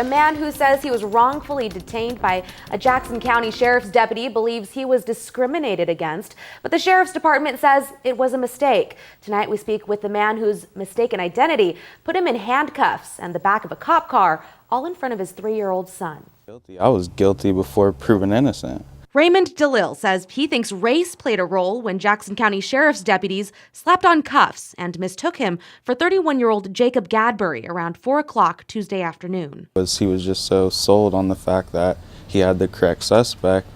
A man who says he was wrongfully detained by a Jackson County Sheriff's deputy believes he was discriminated against, but the Sheriff's Department says it was a mistake. Tonight we speak with the man whose mistaken identity put him in handcuffs and the back of a cop car, all in front of his 3-year-old son. I was guilty before proven innocent. Raymond DeLille says he thinks race played a role when Jackson County Sheriff's deputies slapped on cuffs and mistook him for 31-year-old Jacob Gadbury around 4 o'clock Tuesday afternoon. He was just so sold on the fact that he had the correct suspect.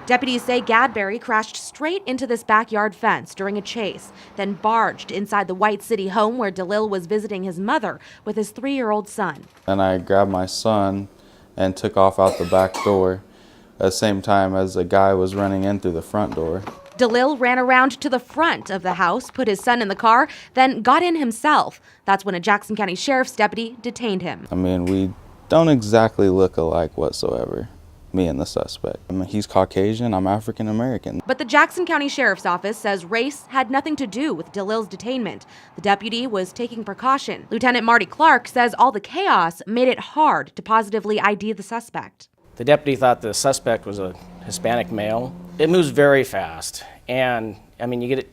Deputies say Gadbury crashed straight into this backyard fence during a chase, then barged inside the White City home where DeLille was visiting his mother with his 3-year-old son. And I grabbed my son and took off out the back door at the same time as a guy was running in through the front door. DeLille ran around to the front of the house, put his son in the car, then got in himself. That's when a Jackson County Sheriff's deputy detained him. I mean, we don't exactly look alike whatsoever, me and the suspect. I mean, he's Caucasian, I'm African American. But the Jackson County Sheriff's Office says race had nothing to do with DeLille's detainment. The deputy was taking precaution. Lieutenant Marty Clark says all the chaos made it hard to positively ID the suspect. The deputy thought the suspect was a Hispanic male. It moves very fast, and I mean, you get it,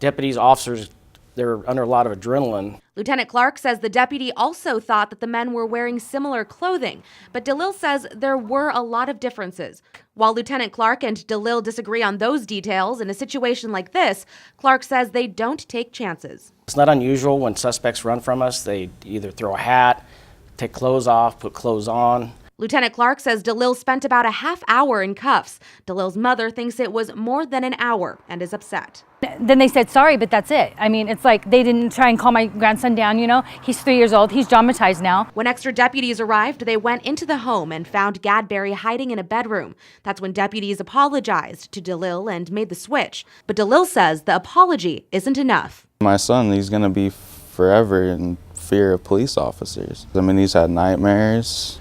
deputies, officers, they're under a lot of adrenaline. Lieutenant Clark says the deputy also thought that the men were wearing similar clothing, but DeLille says there were a lot of differences. While Lieutenant Clark and DeLille disagree on those details, in a situation like this, Clark says they don't take chances. It's not unusual when suspects run from us. They either throw a hat, take clothes off, put clothes on. Lieutenant Clark says DeLille spent about a half hour in cuffs. DeLille's mother thinks it was more than an hour and is upset. Then they said sorry, but that's it. I mean, it's like they didn't try and calm my grandson down, you know? He's 3 years old. He's traumatized now. When extra deputies arrived, they went into the home and found Gadbury hiding in a bedroom. That's when deputies apologized to DeLille and made the switch. But DeLille says the apology isn't enough. My son, he's going to be forever in fear of police officers. I mean, he's had nightmares.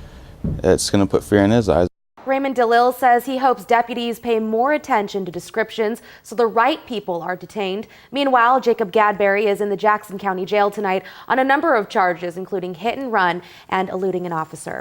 It's going to put fear in his eyes. Raymond DeLille says he hopes deputies pay more attention to descriptions so the right people are detained. Meanwhile, Jacob Gadbury is in the Jackson County Jail tonight on a number of charges, including hit and run and eluding an officer.